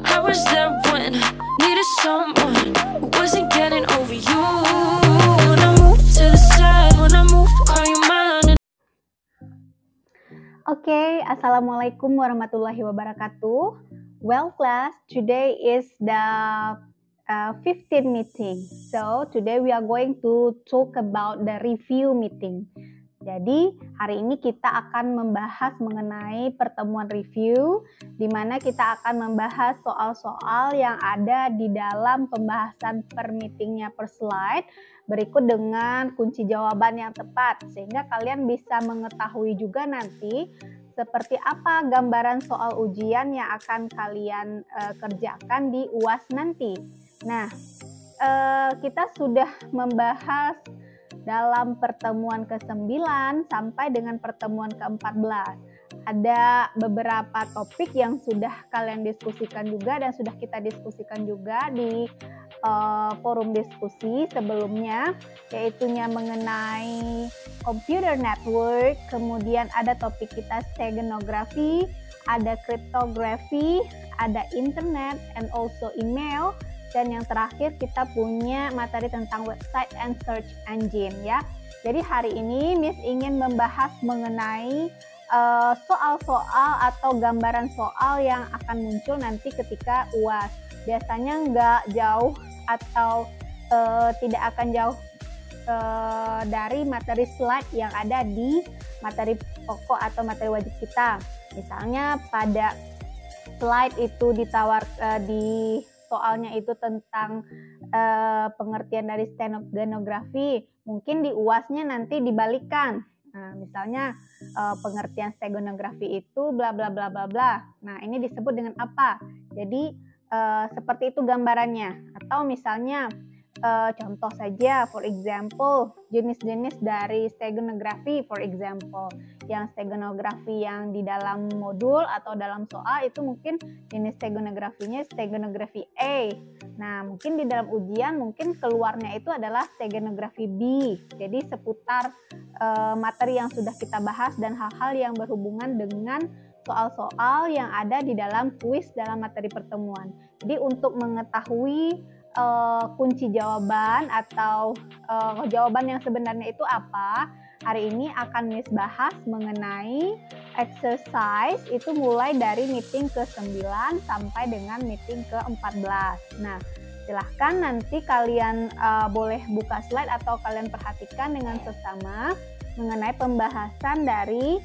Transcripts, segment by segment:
I was there when I needed someone who wasn't getting over you. When I move to the side, when I move, call you mine. Okay, Assalamualaikum warahmatullahi wabarakatuh. Well class, today is the 15th meeting. So today we are going to talk about the review meeting. Jadi hari ini kita akan membahas mengenai pertemuan review, di mana kita akan membahas soal-soal yang ada di dalam pembahasan per meetingnya per slide, berikut dengan kunci jawaban yang tepat, sehingga kalian bisa mengetahui juga nanti seperti apa gambaran soal ujian yang akan kalian kerjakan di UAS nanti. Nah, kita sudah membahas dalam pertemuan ke-9 sampai dengan pertemuan ke-14. Ada beberapa topik yang sudah kalian diskusikan juga dan sudah kita diskusikan juga di forum diskusi sebelumnya, yaitunya mengenai computer network, kemudian ada topik kita stenografi, ada cryptography, ada internet, and also email. Dan yang terakhir kita punya materi tentang website and search engine ya. Jadi hari ini Miss ingin membahas mengenai soal-soal atau gambaran soal yang akan muncul nanti ketika UAS. Biasanya nggak jauh atau tidak akan jauh dari materi slide yang ada di materi pokok atau materi wajib kita. Misalnya pada slide itu di soalnya itu tentang pengertian dari stenografi, mungkin di UAS-nya nanti dibalikan. Nah, misalnya pengertian stenografi itu bla bla bla bla bla. Nah, ini disebut dengan apa? Jadi seperti itu gambarannya. Atau misalnya contoh saja, for example, jenis-jenis dari stenografi, for example, yang stenografi yang di dalam modul atau dalam soal itu mungkin jenis stenografinya stenografi A. Nah, mungkin di dalam ujian mungkin keluarnya itu adalah stenografi B. Jadi seputar materi yang sudah kita bahas dan hal-hal yang berhubungan dengan soal-soal yang ada di dalam kuis dalam materi pertemuan. Jadi untuk mengetahui kunci jawaban atau jawaban yang sebenarnya itu apa, hari ini akan Miss bahas mengenai exercise itu mulai dari meeting ke-9 sampai dengan meeting ke-14. Nah, silahkan nanti kalian boleh buka slide atau kalian perhatikan dengan sesama mengenai pembahasan dari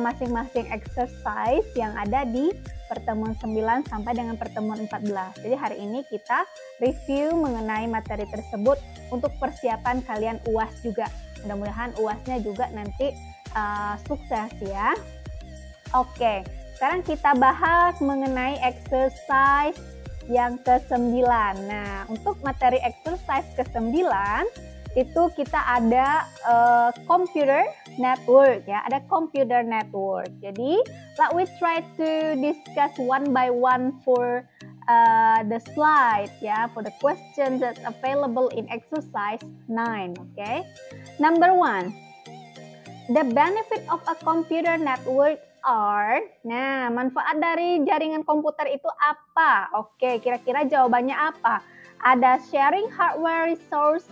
masing-masing exercise yang ada di pertemuan 9 sampai dengan pertemuan 14. Jadi hari ini kita review mengenai materi tersebut untuk persiapan kalian UAS juga. Mudah-mudahan UASnya juga nanti sukses ya. Oke, sekarang kita bahas mengenai exercise yang ke-9. Nah, untuk materi exercise ke-9 itu kita ada computer network ya, ada computer network. Jadi let we try to discuss one by one for the slide ya, for the questions that's available in exercise 9. Okay, number 1, the benefit of a computer network are, nah manfaat dari jaringan komputer itu apa? Oke, kira-kira jawabannya apa? Ada sharing hardware resource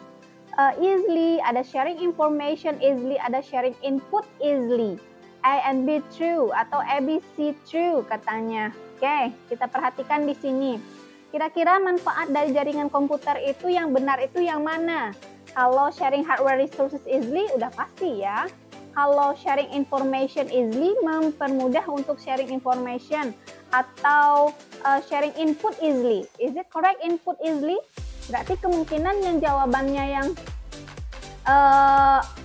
easily, ada sharing information easily, ada sharing input easily. A and B true atau ABC true katanya. Oke, kita perhatikan di sini. Kira-kira manfaat dari jaringan komputer itu yang benar itu yang mana? Kalau sharing hardware resources easily udah pasti ya. Kalau sharing information easily mempermudah untuk sharing information atau sharing input easily. Is it correct, input easily? Berarti kemungkinan yang jawabannya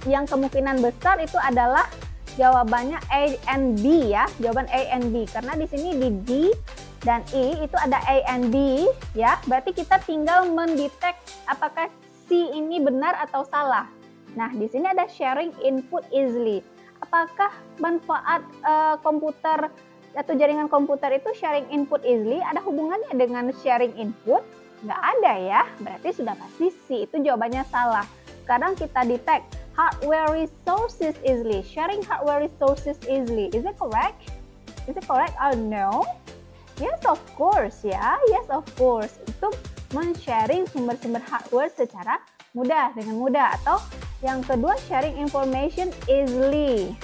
yang kemungkinan besar itu adalah jawabannya A and B ya, jawaban A and B. Karena di sini di D dan E itu ada A and B ya. Berarti kita tinggal mendetek apakah C ini benar atau salah. Nah, di sini ada sharing input easily. Apakah manfaat komputer atau jaringan komputer itu sharing input easily ada hubungannya dengan sharing input? Nggak ada ya, berarti sudah pasti C, itu jawabannya salah. Sekarang kita detect hardware resources easily, sharing hardware resources easily. Is it correct? Is it correct or no? Yes, of course ya. Yes, of course. Itu men-sharing sumber-sumber hardware secara mudah, dengan mudah. Atau yang kedua, sharing information easily.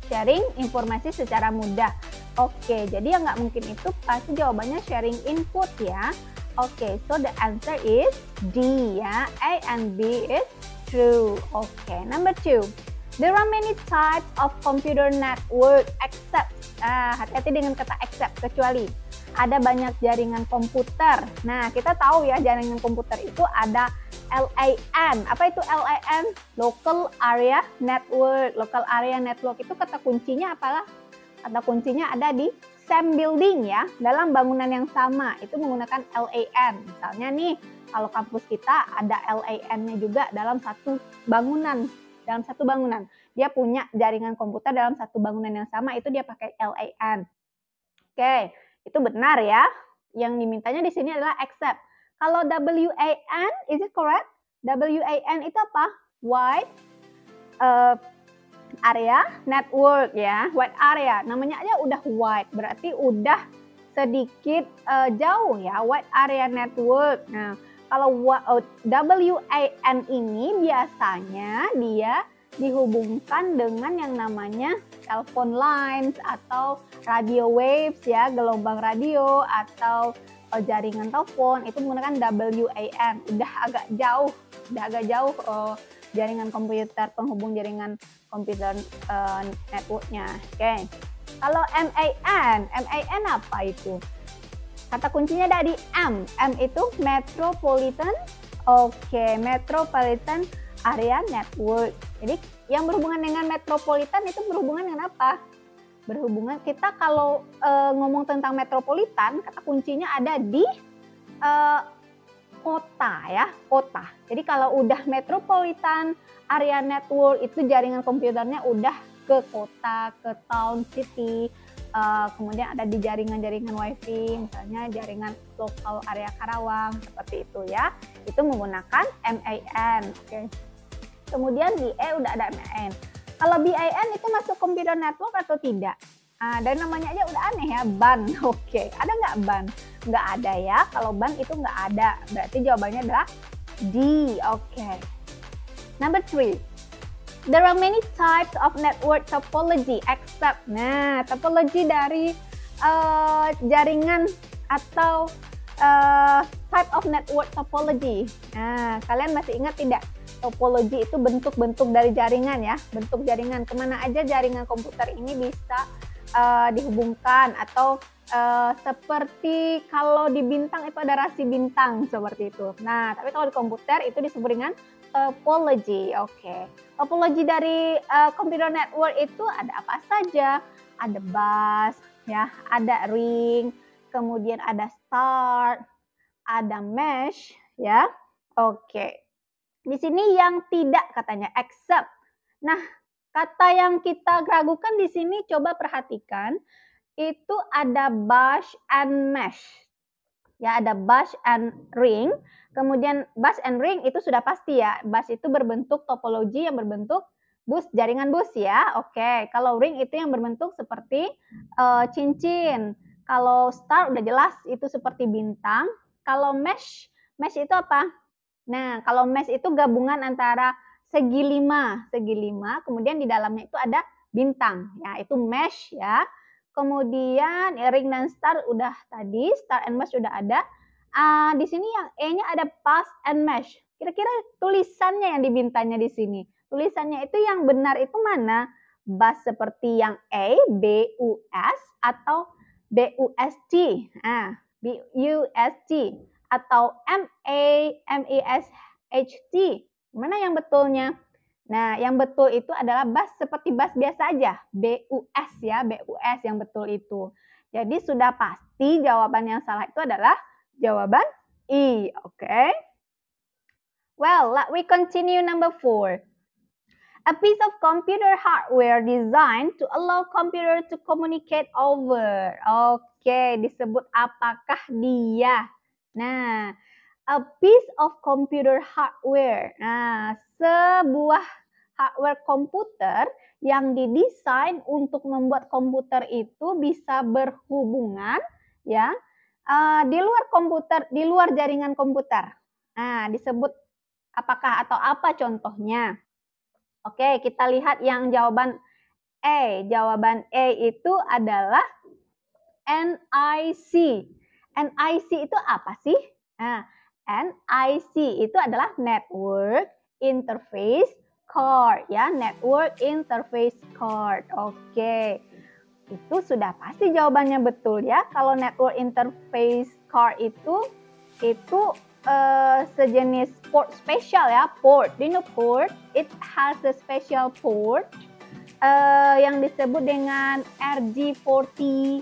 Sharing informasi secara mudah. Oke, jadi yang nggak mungkin itu pasti jawabannya sharing input ya. Oke, so the answer is D ya. A and B is true. Oke, number 2. There are many types of computer network except, hati-hati dengan kata except, kecuali. Ada banyak jaringan komputer. Nah, kita tahu ya jaringan komputer itu ada LAN. Apa itu LAN? Local Area Network. Local Area Network itu kata kuncinya apalah? Kata kuncinya ada di same building ya, dalam bangunan yang sama. Itu menggunakan LAN. Misalnya nih, kalau kampus kita ada LAN-nya juga dalam satu bangunan. Dia punya jaringan komputer dalam satu bangunan yang sama, itu dia pakai LAN. Oke, itu benar ya. Yang dimintanya di sini adalah except. Kalau WAN, is it correct? WAN itu apa? Wide area network ya. Wide area, namanya aja udah wide, berarti udah sedikit jauh ya. Wide area network. Nah, kalau WAN ini biasanya dia dihubungkan dengan yang namanya telepon lines atau radio waves ya, gelombang radio atau jaringan telepon, itu menggunakan WAN. Udah agak jauh jaringan komputer, penghubung jaringan komputer networknya. Oke. Kalau MAN apa itu? Kata kuncinya dari M itu metropolitan. Oke, metropolitan area network. Jadi yang berhubungan dengan metropolitan itu berhubungan dengan apa? Berhubungan, kita kalau ngomong tentang metropolitan, kata kuncinya ada di kota ya, kota. Jadi kalau udah metropolitan area network itu jaringan komputernya udah ke kota, ke town, city. Kemudian ada di jaringan-jaringan wifi, misalnya jaringan lokal area Karawang, seperti itu ya. Itu menggunakan MAN. Oke. Kemudian di E udah ada MAN. Kalau BAN itu masuk computer network atau tidak? Dan namanya aja udah aneh ya, BAN. Oke, ada nggak BAN? Nggak ada ya. Kalau BAN itu nggak ada. Berarti jawabannya adalah D. Oke. Number 3. There are many types of network topology except. Nah, topologi dari jaringan atau type of network topology. Nah, kalian masih ingat tidak? Topologi itu bentuk-bentuk dari jaringan ya. Bentuk jaringan, kemana aja jaringan komputer ini bisa dihubungkan. Atau seperti kalau di bintang itu ada rasi bintang, seperti itu. Nah, tapi kalau di komputer itu disebut dengan topology. Oke. Topologi dari computer network itu ada apa saja? Ada bus, ya, ada ring, kemudian ada star, ada mesh, ya. Oke. Di sini yang tidak katanya except. Nah, kata yang kita ragukan di sini coba perhatikan, itu ada bus and mesh. Ya, ada bus and ring. Kemudian bus and ring itu sudah pasti ya. Bus itu berbentuk topologi yang berbentuk bus, jaringan bus ya. Oke, kalau ring itu yang berbentuk seperti cincin. Kalau star udah jelas itu seperti bintang. Kalau mesh itu apa? Nah, kalau mesh itu gabungan antara segi lima, kemudian di dalamnya itu ada bintang. Ya, itu mesh ya. Kemudian ring dan star udah tadi, star and mesh udah ada. Di sini yang E-nya ada bus and mesh. Kira-kira tulisannya yang dibintanya di sini. Tulisannya itu yang benar itu mana? Bus seperti yang E, B-U-S atau B-U-S-T. B-U-S-T atau M-A-M-E-S-H-T. Mana yang betulnya? Nah, yang betul itu adalah bus seperti bus biasa aja. BUS ya, BUS yang betul itu. Jadi sudah pasti jawaban yang salah itu adalah jawaban I. Oke. Well, let we continue number 4. A piece of computer hardware designed to allow computer to communicate over. Oke, disebut apakah dia? Nah, a piece of computer hardware. Nah, sebuah hardware komputer yang didesain untuk membuat komputer itu bisa berhubungan ya di luar komputer, di luar jaringan komputer. Nah, disebut apakah atau apa contohnya? Oke, kita lihat yang jawaban E. Jawaban E itu adalah NIC. NIC itu apa sih? Nah, NIC itu adalah Network Interface Card ya, Network Interface Card. Oke. Itu sudah pasti jawabannya betul ya. Kalau Network Interface Card itu sejenis port spesial ya, port. Do you know port? It has a special port yang disebut dengan RG45.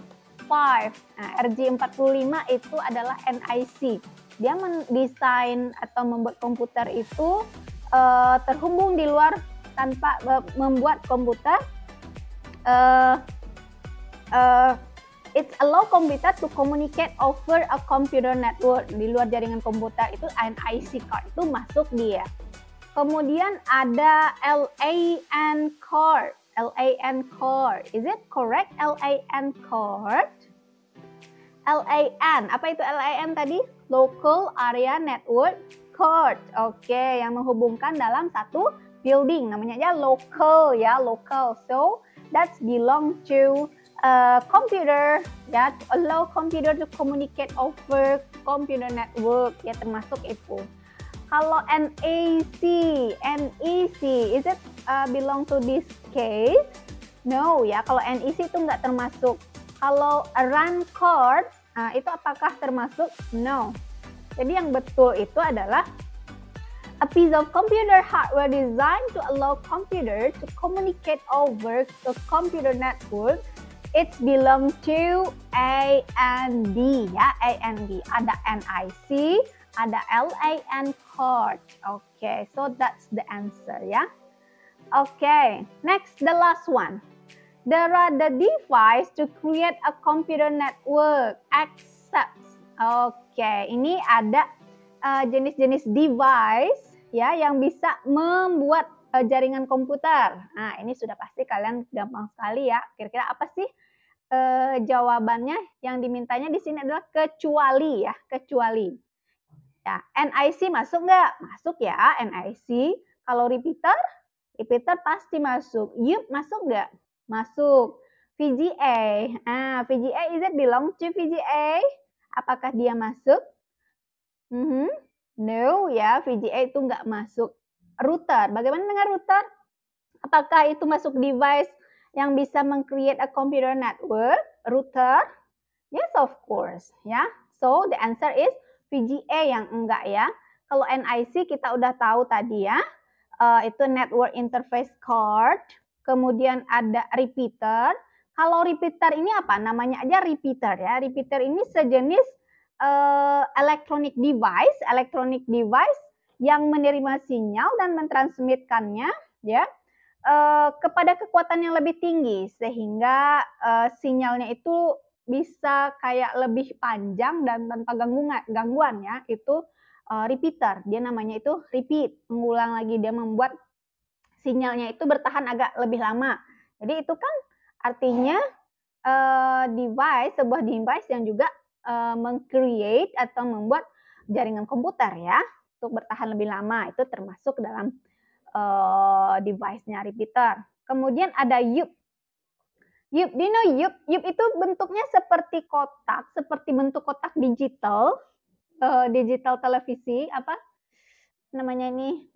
Nah, RG45 itu adalah NIC. Dia mendesain atau membuat komputer itu terhubung di luar tanpa membuat komputer it allow computer to communicate over a computer network. Di luar jaringan komputer itu NIC card itu masuk dia. Kemudian ada LAN card. LAN card. Is it correct? LAN card. LAN. Apa itu LAN tadi? Local Area Network Card. Oke, yang menghubungkan dalam satu building. Namanya aja local ya, local. So, that belong to computer ya, to allow computer to communicate over computer network ya, termasuk itu. Kalau NEC, is it belong to this case? No ya, kalau NEC itu nggak termasuk. Kalau RAN card, itu apakah termasuk? No. Jadi yang betul itu adalah a piece of computer hardware designed to allow computer to communicate over the computer network. It belong to A and D ya, A and D. Ada NIC, ada LAN card. Okay, so that's the answer ya. Okay, next the last one. There are the device to create a computer network except. Okay, ini ada jenis-jenis device ya yang bisa membuat jaringan komputer. Nah, ini sudah pasti kalian gampang sekali ya. Kira-kira apa sih jawabannya? Yang dimintanya di sini adalah kecuali ya, kecuali. Ya, NIC masuk nggak? Masuk ya, NIC. Kalau repeater pasti masuk. YUP masuk nggak? Masuk. VGA. VGA, is it belong to VGA? Apakah dia masuk? No ya, VGA itu nggak masuk. Router, bagaimana dengan router? Apakah itu masuk device yang bisa meng-create a computer network? Router? Yes, of course. Ya, so the answer is VGA yang enggak ya. Kalau NIC kita udah tahu tadi ya, itu Network Interface Card. Kemudian ada repeater. Kalau repeater ini apa? Namanya aja repeater ya. Repeater ini sejenis electronic device yang menerima sinyal dan mentransmitkannya ya kepada kekuatan yang lebih tinggi sehingga sinyalnya itu bisa kayak lebih panjang dan tanpa gangguan ya. Itu repeater, dia namanya itu repeat, mengulang lagi, dia membuat sinyalnya itu bertahan agak lebih lama. Jadi itu kan artinya sebuah device yang juga meng-create atau membuat jaringan komputer ya untuk bertahan lebih lama, itu termasuk dalam device-nya repeater. Kemudian ada YUP. YUP, do you know YUP? YUP itu bentuknya seperti kotak, seperti bentuk kotak digital, digital televisi, apa namanya ini,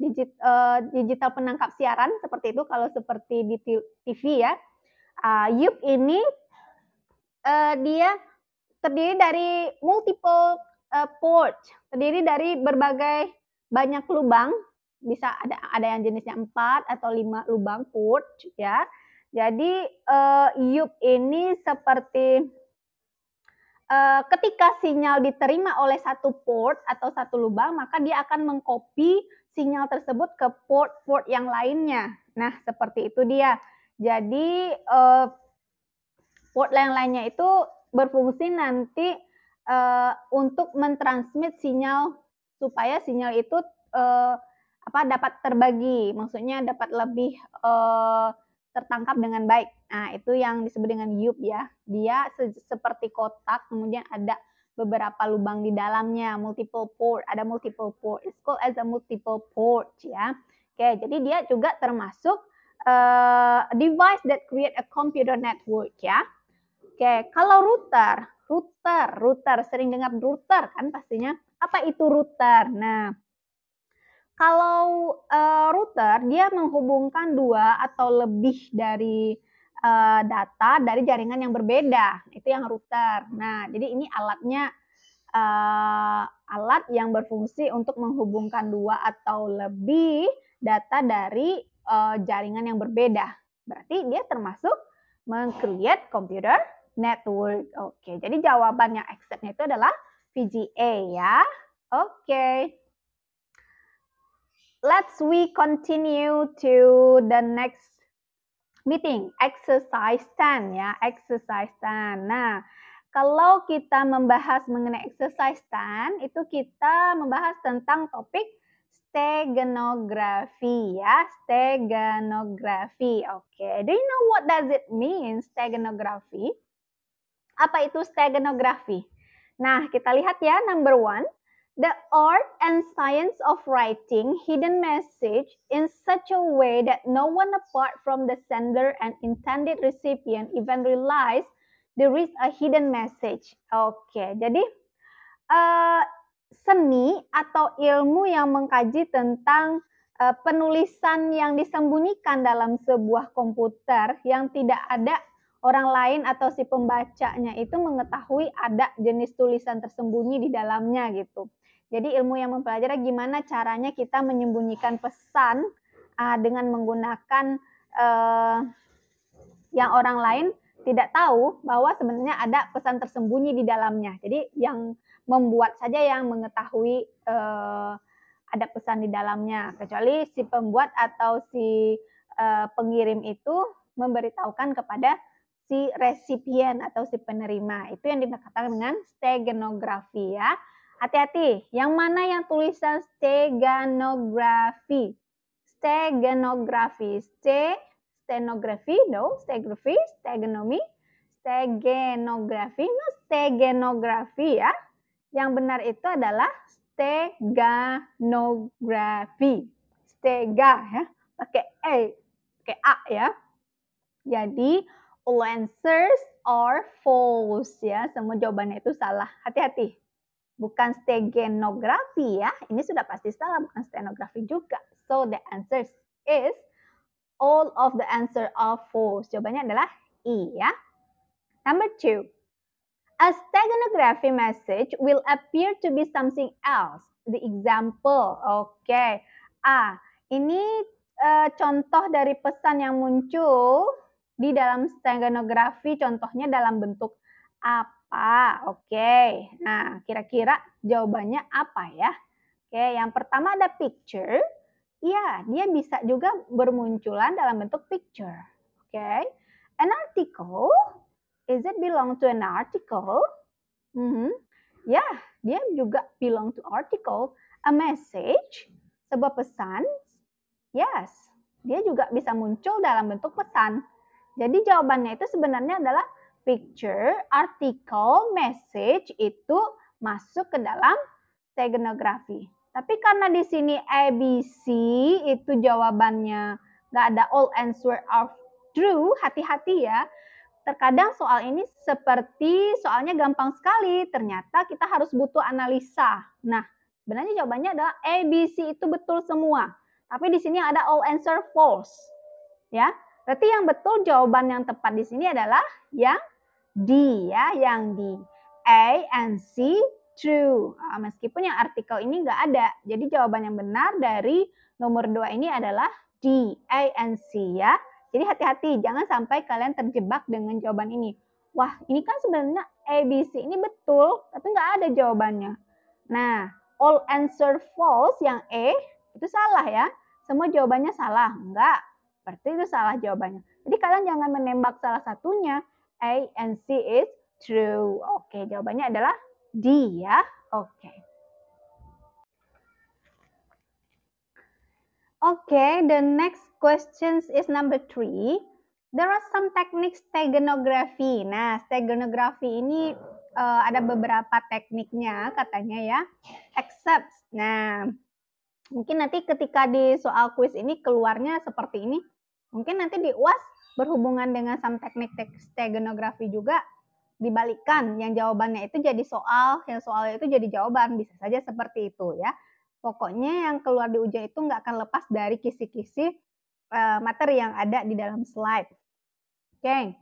digital penangkap siaran, seperti itu kalau seperti di TV ya. YUP ini dia terdiri dari multiple port, terdiri dari berbagai banyak lubang, bisa ada yang jenisnya 4 atau 5 lubang port ya. Jadi YUP ini seperti ketika sinyal diterima oleh satu port atau satu lubang, maka dia akan mengcopy sinyal tersebut ke port-port yang lainnya. Nah, seperti itu dia. Jadi port yang lainnya itu berfungsi nanti untuk mentransmit sinyal supaya sinyal itu dapat terbagi, maksudnya dapat lebih tertangkap dengan baik. Nah, itu yang disebut dengan Yup ya. Dia seperti kotak, kemudian ada beberapa lubang di dalamnya, multiple port, ada multiple port. It's called as a multiple port ya. Oke, jadi dia juga termasuk device that create a computer network ya. Oke, kalau router, sering dengar router kan pastinya. Apa itu router? Nah, kalau router dia menghubungkan dua atau lebih dari data dari jaringan yang berbeda, itu yang router. Nah, jadi ini alatnya alat yang berfungsi untuk menghubungkan dua atau lebih data dari jaringan yang berbeda. Berarti dia termasuk meng-create computer network. Oke, jadi jawabannya exactnya itu adalah VGA ya. Oke. Let's we continue to the next meeting, exercise 10 ya, exercise 10. Nah, kalau kita membahas mengenai exercise 10, itu kita membahas tentang topik steganografi ya, steganografi. Oke, do you know what does it mean steganografi? Apa itu steganografi? Nah, kita lihat ya, number 1. The art and science of writing hidden message in such a way that no one apart from the sender and intended recipient even realize there is a hidden message. Oke, jadi seni atau ilmu yang mengkaji tentang penulisan yang disembunyikan dalam sebuah komputer yang tidak ada orang lain atau si pembacanya itu mengetahui ada jenis tulisan tersembunyi di dalamnya gitu. Jadi ilmu yang mempelajari gimana caranya kita menyembunyikan pesan dengan menggunakan yang orang lain tidak tahu bahwa sebenarnya ada pesan tersembunyi di dalamnya. Jadi yang membuat saja yang mengetahui ada pesan di dalamnya, kecuali si pembuat atau si pengirim itu memberitahukan kepada si resipien atau si penerima. Itu yang dikatakan dengan steganografi ya. Hati-hati, yang mana yang tulisan steganografi? Steganografi, stenografi, no, steganografi, no, steganografi ya. Yang benar itu adalah steganografi. Stega ya, pakai A ya. Jadi all answers are false ya. Semua jawabannya itu salah. Hati-hati. Bukan steganografi ya. Ini sudah pasti salah, bukan stenografi juga. So the answer is all of the answer are false. Jawabannya adalah E ya. Number 2. A steganography message will appear to be something else. The example. Oke. Ini contoh dari pesan yang muncul di dalam steganografi. Contohnya dalam bentuk apa? Oke. Nah, kira-kira jawabannya apa ya? Oke, yang pertama ada picture. Ya, dia bisa juga bermunculan dalam bentuk picture. Oke. An article. Is it belong to an article? Ya, dia juga belong to article. A message, sebuah pesan. Yes, dia juga bisa muncul dalam bentuk pesan. Jadi jawabannya itu sebenarnya adalah picture, article, message itu masuk ke dalam steganografi. Tapi karena di sini ABC itu jawabannya nggak ada all answer are true, hati-hati ya. Terkadang soal ini seperti soalnya gampang sekali, ternyata kita harus butuh analisa. Nah, sebenarnya jawabannya adalah ABC itu betul semua. Tapi di sini ada all answer false. Ya, berarti yang betul jawaban yang tepat di sini adalah yang D ya, yang D. A and C true. Meskipun yang artikel ini nggak ada. Jadi jawaban yang benar dari nomor 2 ini adalah D, A and C ya. Jadi hati-hati, jangan sampai kalian terjebak dengan jawaban ini. Wah, ini kan sebenarnya ABC ini betul, tapi nggak ada jawabannya. Nah, all answer false yang E itu salah ya. Semua jawabannya salah. Enggak. Berarti itu salah jawabannya. Jadi kalian jangan menembak salah satunya. A and C is true. Oke, jawabannya adalah D ya. Oke. Oke, the next question is number 3. There are some techniques steganography. Nah, steganography ini ada beberapa tekniknya katanya ya. Except, nah mungkin nanti ketika di soal kuis ini keluarnya seperti ini. Mungkin nanti di UAS berhubungan dengan some teknik steganography juga dibalikkan. Yang jawabannya itu jadi soal, yang soalnya itu jadi jawaban. Bisa saja seperti itu ya. Pokoknya yang keluar di ujian itu nggak akan lepas dari kisi-kisi materi yang ada di dalam slide. Oke.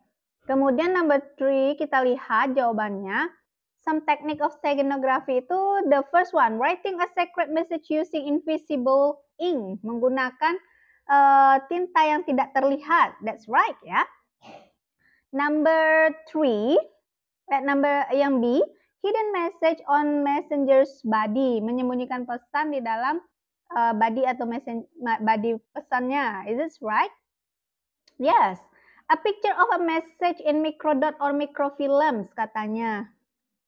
Kemudian number 3 kita lihat jawabannya. Some technique of steganography itu the first one, writing a secret message using invisible ink, menggunakan tinta yang tidak terlihat. That's right ya. Number 3, number yang B, hidden message on messenger's body, menyembunyikan pesan di dalam body atau body pesannya. Is this right? Yes. A picture of a message in microdot or microfilms katanya.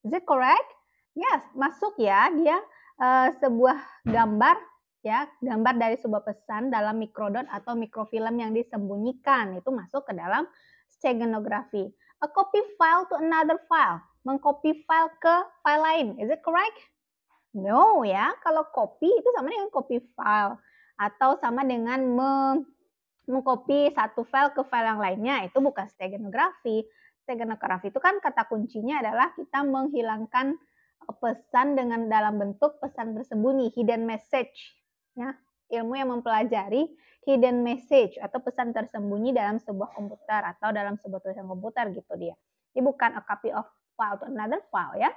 Is it correct? Yes, masuk ya. Dia sebuah gambar ya, gambar dari sebuah pesan dalam microdot atau mikrofilm yang disembunyikan. Itu masuk ke dalam steganography. A copy file to another file. Mengcopy file ke file lain. Is it correct? No ya. Kalau copy itu sama dengan copy file atau sama dengan mengcopy satu file ke file yang lainnya. Itu bukan steganography. Steganography itu kan kata kuncinya adalah kita menghilangkan pesan dengan dalam bentuk pesan tersembunyi, hidden message. Ya, ilmu yang mempelajari hidden message atau pesan tersembunyi dalam sebuah komputer atau dalam sebuah tulisan komputer gitu dia. Ini bukan a copy of file to another file ya.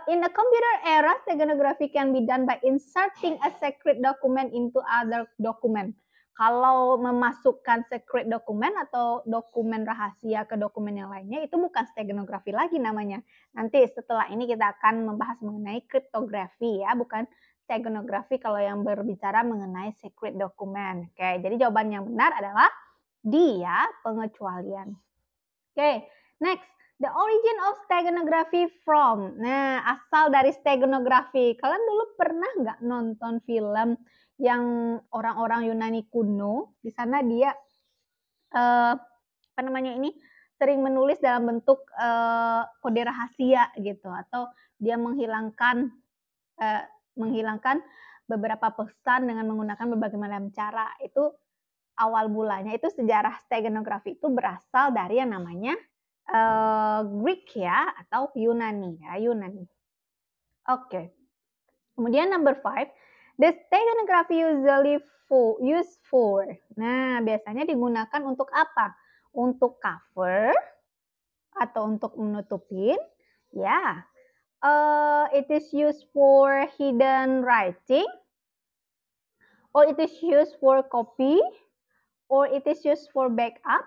In the computer era, steganography can be done by inserting a secret document into other document. Kalau memasukkan secret dokumen atau dokumen rahasia ke dokumen yang lainnya, itu bukan steganography lagi namanya. Nanti setelah ini kita akan membahas mengenai kriptografi ya, bukan steganography kalau yang berbicara mengenai secret dokumen. Oke, jadi jawaban yang benar adalah D ya, pengecualian. Oke, next. The origin of steganography from. Nah, asal dari steganography. Kalian dulu pernah nggak nonton film yang orang-orang Yunani kuno? Di sana dia apa namanya ini sering menulis dalam bentuk kode rahasia gitu, atau dia menghilangkan beberapa pesan dengan menggunakan berbagai macam cara. Itu awal mulanya itu sejarah steganography itu berasal dari yang namanya Greek ya atau Yunani ya, Yunani. Oke. Kemudian number 5, the steganography usually used for. Nah, biasanya digunakan untuk apa? Untuk cover atau untuk menutupin. Ya. It is used for hidden writing, or it is used for copy, or it is used for backup.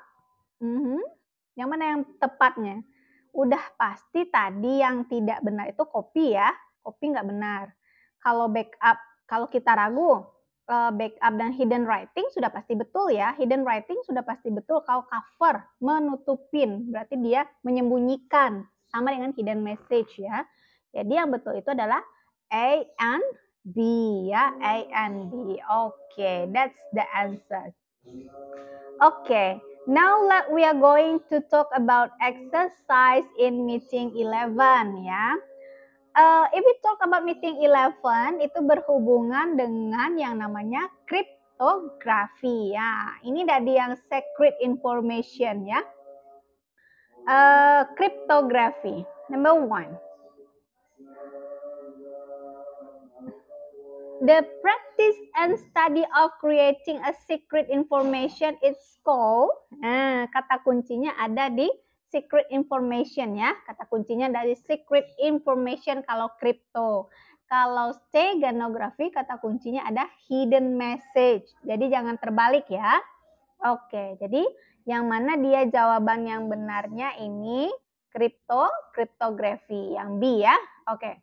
Yang mana yang tepatnya? Udah pasti tadi yang tidak benar itu copy ya. Copy nggak benar. Kalau backup, kalau kita ragu, backup dan hidden writing sudah pasti betul ya. Hidden writing sudah pasti betul. Kalau cover, menutupin, berarti dia menyembunyikan. Sama dengan hidden message ya. Jadi yang betul itu adalah A and B ya. A and B. Okay, that's the answer. Okay. Now we are going to talk about exercise in meeting 11 ya. If we talk about meeting 11 itu berhubungan dengan yang namanya cryptography ya. Ini dari yang secret information ya. Cryptography. Number 1. The practice and study of creating a secret information is called. Nah, kata kuncinya ada di secret information ya. Kata kuncinya dari secret information kalau crypto. Kalau steganography kata kuncinya ada hidden message. Jadi jangan terbalik ya. Oke, jadi yang mana dia jawaban yang benarnya ini cryptography yang B ya. Oke.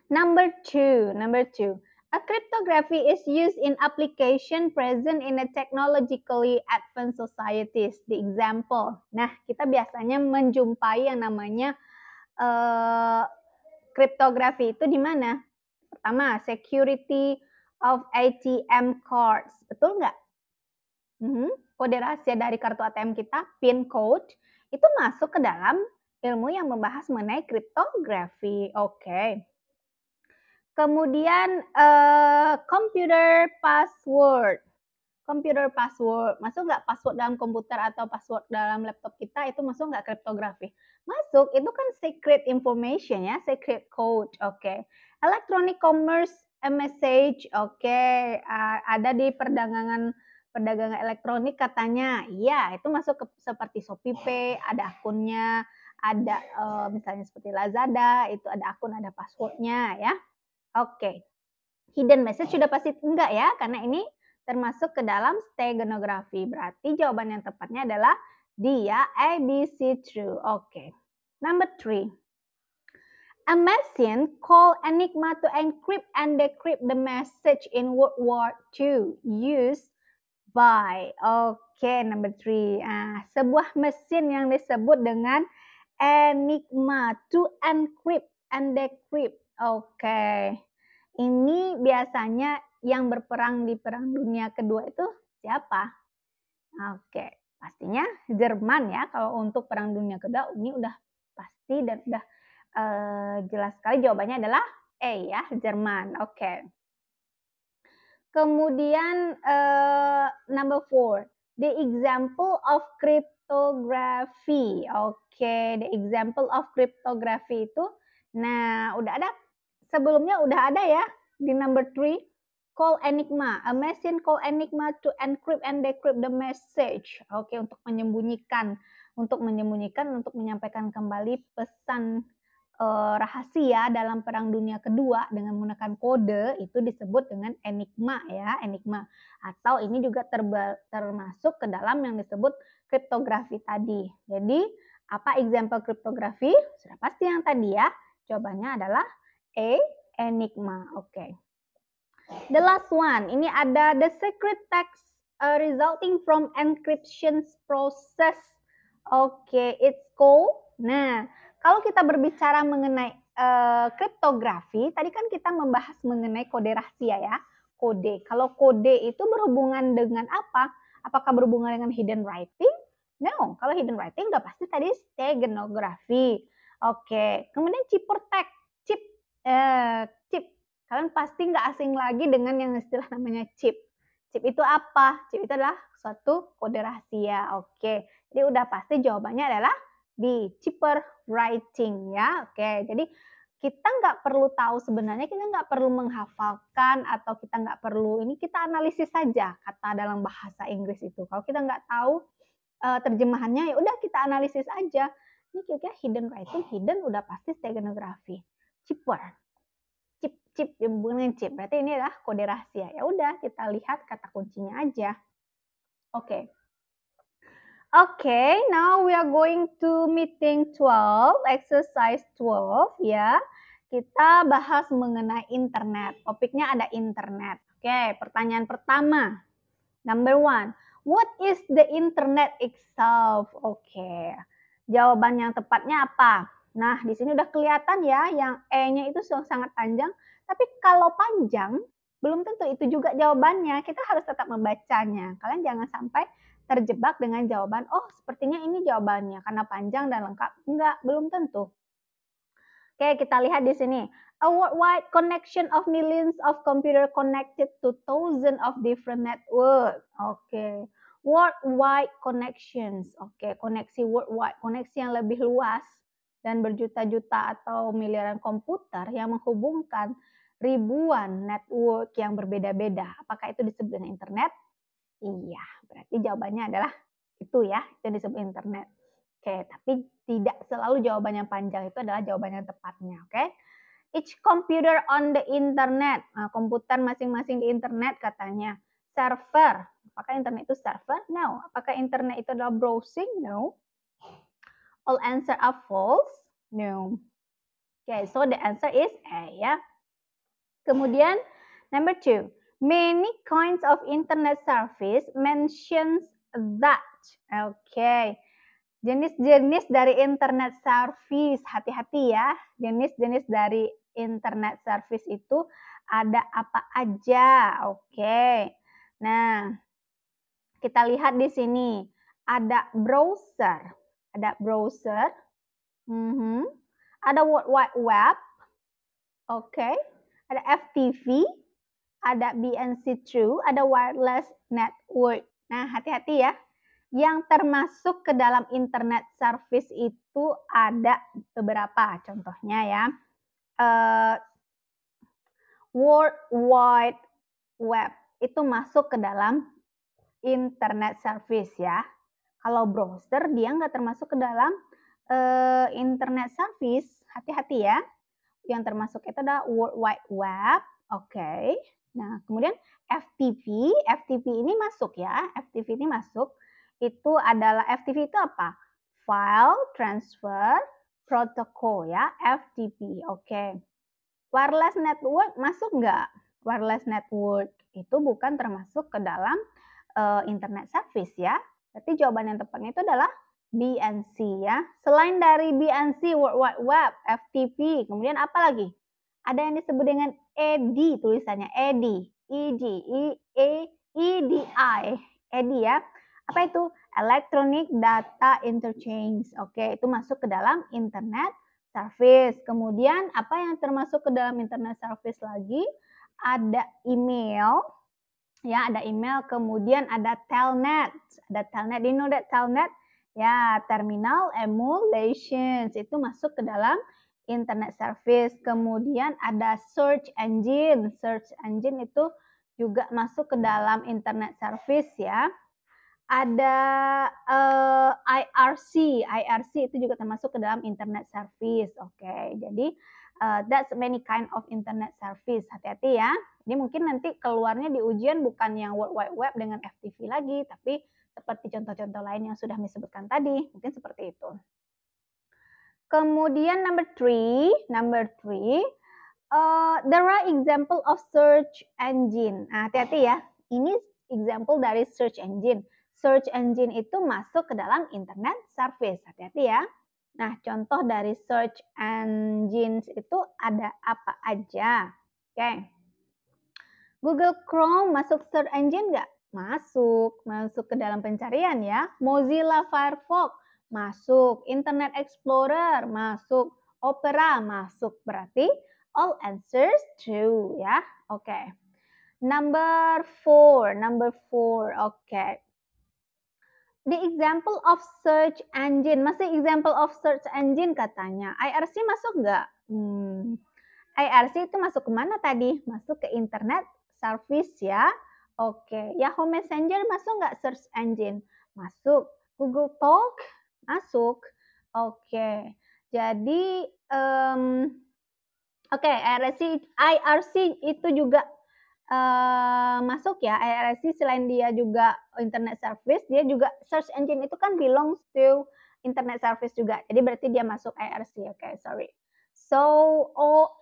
Number 2. A cryptography is used in application present in a technologically advanced societies. The example. Nah, kita biasanya menjumpai yang namanya cryptography itu di mana? Pertama, security of ATM cards. Betul nggak? Kode rahasia dari kartu ATM kita, PIN code, itu masuk ke dalam ilmu yang membahas mengenai kriptografi. Oke. Kemudian computer password. Computer password, masuk nggak password dalam komputer atau password dalam laptop kita itu masuk nggak kriptografi? Masuk, itu kan secret information ya, secret code, oke. Electronic commerce message, oke. Ada di perdagangan elektronik katanya, iya itu masuk ke seperti ShopeePay, ada akunnya, ada misalnya seperti Lazada, itu ada akun, ada passwordnya ya, oke. Hidden message sudah pasti enggak ya, karena ini termasuk ke dalam steganografi. Berarti jawaban yang tepatnya adalah dia A, B, C, true. Oke. Number 3. A machine called Enigma to encrypt and decrypt the message in World War II used by. Oke, number 3. Sebuah mesin yang disebut dengan Enigma to encrypt and decrypt. Oke. Ini biasanya yang berperang di Perang Dunia Kedua itu siapa? Oke, pastinya Jerman ya. Kalau untuk Perang Dunia Kedua ini udah pasti dan udah jelas sekali jawabannya adalah A ya, Jerman. Oke. Kemudian number 4, the example of cryptography. Oke, the example of cryptography itu, nah udah ada sebelumnya udah ada ya di number 3, call Enigma, a machine call Enigma to encrypt and decrypt the message. Oke, untuk menyampaikan kembali pesan rahasia dalam Perang Dunia Kedua dengan menggunakan kode itu disebut dengan enigma ya, enigma. Atau ini juga termasuk ke dalam yang disebut kriptografi tadi. Jadi, apa example kriptografi? Sudah pasti yang tadi ya. Jawabannya adalah A, enigma. Oke. The last one, ini ada the secret text resulting from encryption process. Oke, it's called. Nah, kalau kita berbicara mengenai kriptografi, tadi kan kita membahas mengenai kode rahasia ya. Kode. Kalau kode itu berhubungan dengan apa? Apakah berhubungan dengan hidden writing? No. Kalau hidden writing udah pasti tadi steganografi. Oke. Kemudian ciphertext, chip. Kalian pasti nggak asing lagi dengan yang istilah namanya chip. Chip itu apa? Chip itu adalah suatu kode rahasia. Oke. Jadi udah pasti jawabannya adalah B, chipper writing ya. Oke, jadi kita nggak perlu tahu sebenarnya, kita nggak perlu menghafalkan atau kita nggak perlu, ini kita analisis saja kata dalam bahasa Inggris itu. Kalau kita nggak tahu terjemahannya, ya udah kita analisis aja. Ini kira-kira hidden writing, hidden udah pasti steganografi. Chipper, chip hubungan chip, berarti ini adalah kode rahasia. Ya udah kita lihat kata kuncinya aja. Oke. Okay, now we are going to meeting 12, exercise 12 ya. Kita bahas mengenai internet. Topiknya ada internet. Oke, pertanyaan pertama. Number 1, what is the internet itself? Oke. Jawaban yang tepatnya apa? Nah, di sini udah kelihatan ya, yang E-nya itu sangat panjang, tapi kalau panjang belum tentu itu juga jawabannya. Kita harus tetap membacanya. Kalian jangan sampai terjebak dengan jawaban, oh sepertinya ini jawabannya karena panjang dan lengkap. Enggak, belum tentu. Oke, kita lihat di sini. A worldwide connection of millions of computer connected to thousands of different network. Oke. Worldwide connections. Oke, koneksi worldwide, koneksi yang lebih luas dan berjuta-juta atau miliaran komputer yang menghubungkan ribuan network yang berbeda-beda. Apakah itu disebut dengan internet? Iya, berarti jawabannya adalah itu ya, itu yang disebut internet. Oke, tapi tidak selalu jawaban yang panjang itu adalah jawaban yang tepatnya, oke? Each computer on the internet, komputer masing-masing di internet katanya. Server, apakah internet itu server? No. Apakah internet itu adalah browsing? No. All answer are false? No. Oke, so the answer is A ya. Kemudian, number 2. Many kinds of internet service mentions that. Oke. Jenis-jenis dari internet service. Hati-hati ya. Jenis-jenis dari internet service itu ada apa aja. Oke. Nah, Kita lihat di sini ada browser, ada browser, ada World Wide Web, oke, ada FTP, ada BNC True, ada wireless network. Nah, hati-hati ya. Yang termasuk ke dalam internet service itu ada beberapa, contohnya ya. World Wide Web itu masuk ke dalam internet service ya. Kalau browser dia nggak termasuk ke dalam internet service, hati-hati ya. Yang termasuk itu adalah World Wide Web, oke. Nah, kemudian FTP, FTP ini masuk ya, FTP ini masuk. Itu adalah, FTP itu apa? File Transfer Protocol ya, FTP, oke. Wireless network masuk nggak? Wireless network itu bukan termasuk ke dalam internet service ya. Berarti jawaban yang tepatnya itu adalah BNC ya. Selain dari BNC, World Wide Web, FTP, kemudian apa lagi? Ada yang disebut dengan EDI, tulisannya EDI, EDI, EDI ya. Apa itu? Electronic Data Interchange. Oke, itu masuk ke dalam internet service. Kemudian apa yang termasuk ke dalam internet service lagi? Ada email, ya, ada email. Kemudian ada telnet. Ada telnet. Do you know that telnet? Ya, terminal emulations itu masuk ke dalam internet service. Kemudian ada search engine. Search engine itu juga masuk ke dalam internet service ya. Ada IRC, IRC itu juga termasuk ke dalam internet service. Oke, jadi that's many kind of internet service. Hati-hati ya. Ini mungkin nanti keluarnya di ujian bukan yang World Wide Web dengan FTP lagi, tapi seperti contoh-contoh lain yang sudah disebutkan tadi, mungkin seperti itu. Kemudian number three, there are example of search engine. Nah, hati-hati ya. Ini example dari search engine. Search engine itu masuk ke dalam internet service. Hati-hati ya. Nah, contoh dari search engines itu ada apa aja? Oke. Google Chrome masuk search engine nggak? Masuk ke dalam pencarian ya. Mozilla Firefox masuk. Internet Explorer masuk. Opera masuk. Berarti all answers true ya. Oke. Number four. Oke. The example of search engine, masih example of search engine katanya. IRC masuk nggak? IRC itu masuk ke mana tadi? Masuk ke internet service ya. Oke, Yahoo Messenger masuk nggak search engine? Masuk. Google Talk masuk. Oke, jadi IRC itu juga masuk ya. IRC selain dia juga internet service, dia juga search engine itu kan belongs to internet service juga. Jadi berarti dia masuk IRC. Oke, sorry. So,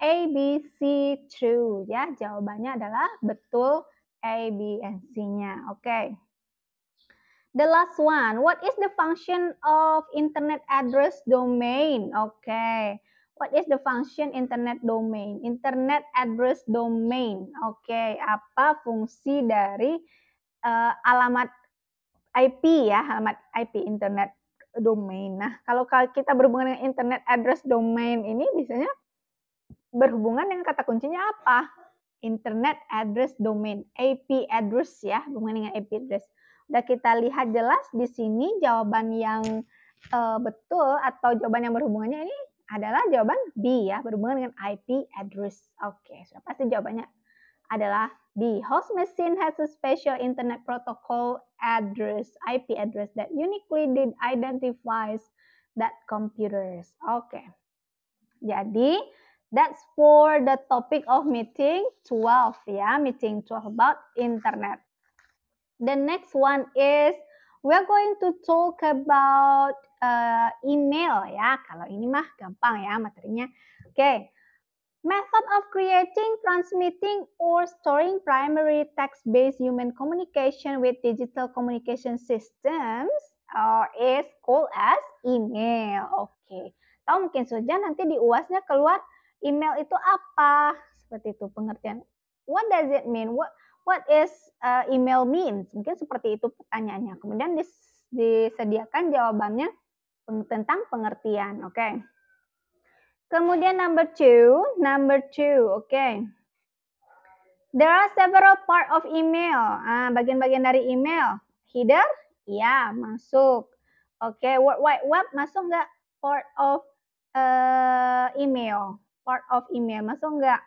A, B, C true ya. Jawabannya adalah betul A, B, and C-nya. Oke. The last one, what is the function of internet address domain? Oke. What is the function internet domain? Internet address domain. Oke, apa fungsi dari alamat IP ya, alamat IP internet domain. Nah, kalau kita berhubungan dengan internet address domain ini biasanya berhubungan dengan kata kuncinya apa? Internet address domain, IP address ya, berhubungan dengan IP address. Udah kita lihat jelas di sini jawaban yang betul atau jawaban yang berhubungannya ini adalah jawaban B ya, berhubungan dengan IP address. Oke, sudah pasti jawabannya adalah B. Host machine has a special internet protocol address, IP address that uniquely identifies that computers. Oke. Jadi, that's for the topic of meeting 12 ya, meeting 12 about internet. The next one is we're going to talk about email ya. Kalau ini mah gampang ya materinya. Oke. Method of creating, transmitting, or storing primary text-based human communication with digital communication systems is called as email. Oke. Tahu mungkin saja nanti di UASnya keluar email itu apa? Seperti itu pengertian. What does it mean? What is email means? Mungkin seperti itu pertanyaannya. Kemudian disediakan jawabannya tentang pengertian. Oke. Kemudian number two, oke. There are several part of email. Bagian-bagian dari email. Header? Ya, masuk. Oke, World Wide Web masuk nggak? Part of email. Part of email masuk nggak?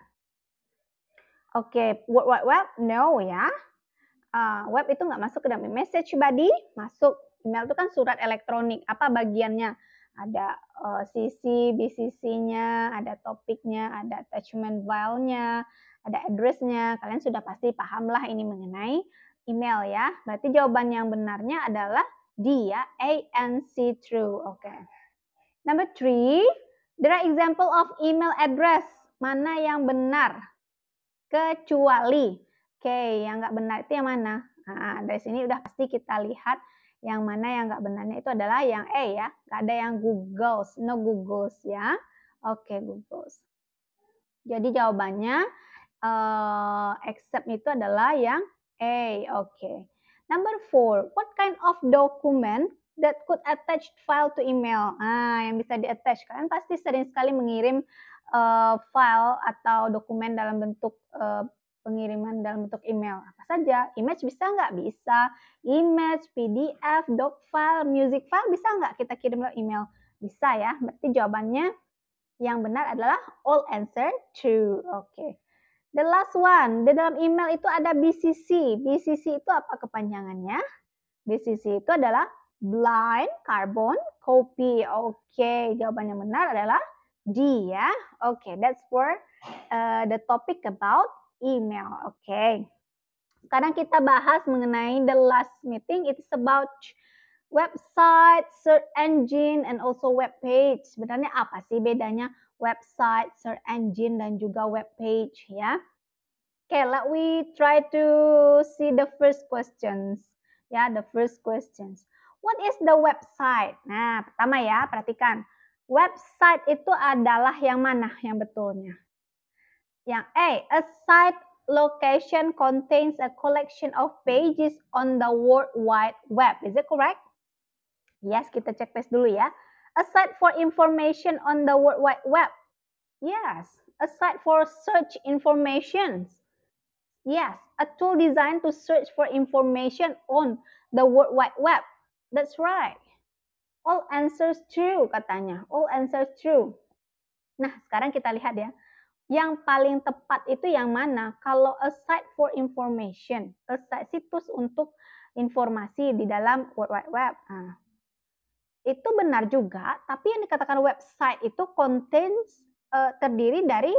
Oke, World Wide Web? No ya. Web itu nggak masuk ke dalam message body, masuk. Email itu kan surat elektronik. Apa bagiannya? Ada CC, BCC-nya, ada topiknya, ada attachment file-nya, ada address-nya. Kalian sudah pasti paham lah ini mengenai email ya. Berarti jawaban yang benarnya adalah D ya, A and C true. Oke. Number 3, there are example of email address. Mana yang benar? Kecuali. Oke, yang nggak benar itu yang mana? Nah, dari sini udah pasti kita lihat yang mana yang nggak benarnya itu adalah yang E ya. Nggak ada yang Googles, no Googles ya. Oke, Googles. Jadi jawabannya accept itu adalah yang A. Oke. Number 4, what kind of document that could attach file to email? Yang bisa di-attach. Kalian pasti sering sekali mengirim file atau dokumen dalam bentuk pengiriman dalam bentuk email. Apa saja? Image bisa nggak? Bisa. Image, PDF, doc file, music file bisa nggak kita kirim lewat email? Bisa ya. Berarti jawabannya yang benar adalah all answer true. Oke. The last one, di dalam email itu ada BCC. BCC itu apa kepanjangannya? BCC itu adalah blind carbon copy. Oke, jawaban yang benar adalah D ya. Oke, that's for the topic about email. Oke. Sekarang kita bahas mengenai the last meeting. It's about website, search engine, and also web page. Sebenarnya apa sih bedanya website, search engine, dan juga web page ya? Okay, let we try to see the first questions. Ya, the first questions. What is the website? Nah, pertama ya, perhatikan. Website itu adalah yang mana yang betulnya? Yang A site location contains a collection of pages on the World Wide Web. Is it correct? Yes, kita cek tes dulu ya. A site for information on the World Wide Web. Yes. A site for search information. Yes. A tool designed to search for information on the World Wide Web. That's right. All answers true katanya. All answers true. Nah, sekarang kita lihat ya. Yang paling tepat itu yang mana? Kalau a site for information, a site situs untuk informasi di dalam World Wide Web. Nah, itu benar juga, tapi yang dikatakan website itu contains terdiri dari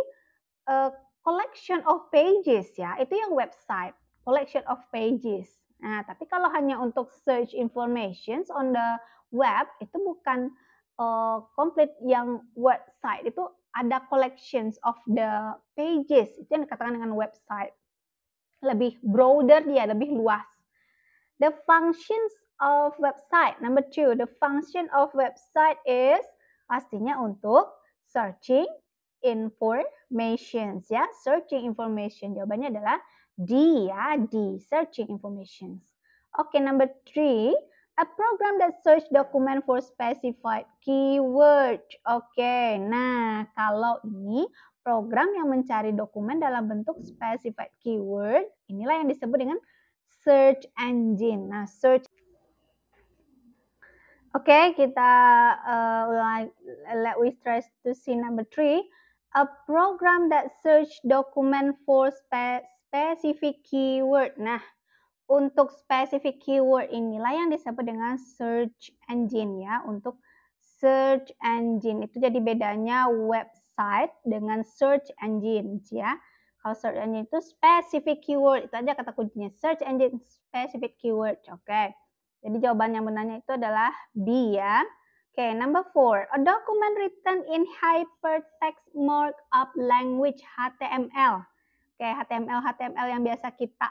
collection of pages ya. Itu yang website, collection of pages. Nah, tapi kalau hanya untuk search information on the web itu bukan complete yang website, itu ada collections of the pages. Itu yang dikatakan dengan website. Lebih broader dia, lebih luas. The functions of website. Number 2, the function of website is pastinya untuk searching information ya, searching information. Jawabannya adalah D ya, D, searching information. Oke, number 3, a program that search document for specified keyword. Oke, nah kalau ini program yang mencari dokumen dalam bentuk specified keyword, inilah yang disebut dengan search engine. Nah, search. Oke, kita let we try to see number 3. A program that search document for specific keyword. Nah, untuk specific keyword inilah yang disebut dengan search engine ya. Untuk search engine itu jadi bedanya website dengan search engine ya. Kalau search engine itu specific keyword, itu aja kata kuncinya, search engine specific keyword. Oke. Jadi jawaban yang benarnya itu adalah B ya. Oke, number 4. A document written in hypertext markup language HTML. Oke, HTML yang biasa kita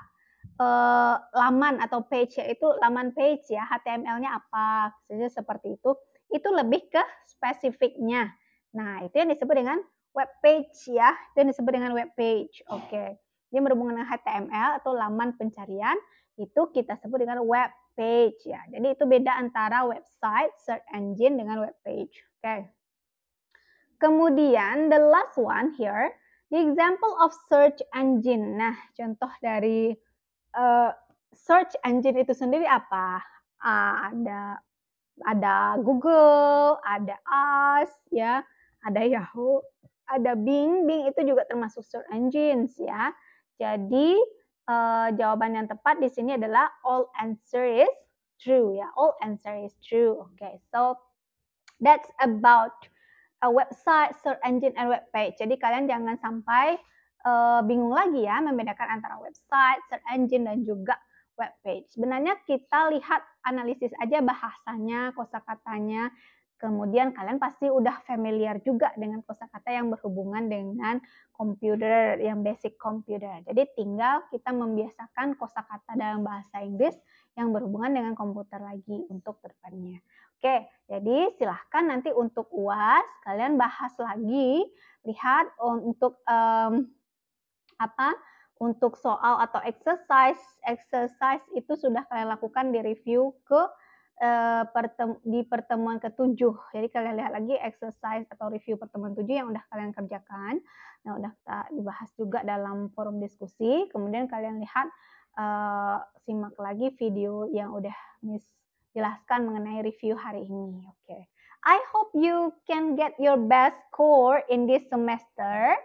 laman atau page ya, itu laman page ya, HTML-nya apa, seperti itu. Itu lebih ke spesifiknya. Nah, itu yang disebut dengan web page ya, itu yang disebut dengan web page. Oke. Dia berhubungan dengan HTML atau laman pencarian, itu kita sebut dengan web page ya. Jadi itu beda antara website, search engine dengan web page. Oke. Kemudian the last one here, the example of search engine. Nah, contoh dari search engine itu sendiri apa? Ada Google, ada Ask, ya, ada Yahoo, ada Bing. Bing itu juga termasuk search engines ya. Jadi jawaban yang tepat di sini adalah all answer is true ya. All answer is true. Okay, so that's about a website, search engine, and web page. Jadi kalian jangan sampai bingung lagi ya membedakan antara website, search engine, dan juga web page. Sebenarnya kita lihat analisis aja bahasanya, kosakatanya. Kemudian kalian pasti udah familiar juga dengan kosakata yang berhubungan dengan komputer, yang basic komputer. Jadi tinggal kita membiasakan kosakata dalam bahasa Inggris yang berhubungan dengan komputer lagi untuk depannya. Oke, jadi silahkan nanti untuk UAS kalian bahas lagi, lihat untuk untuk soal atau exercise itu sudah kalian lakukan di review di pertemuan ke-7. Jadi kalian lihat lagi exercise atau review pertemuan 7 yang udah kalian kerjakan. Nah, udah dibahas juga dalam forum diskusi. Kemudian kalian lihat simak lagi video yang udah Miss jelaskan mengenai review hari ini. Oke. I hope you can get your best score in this semester.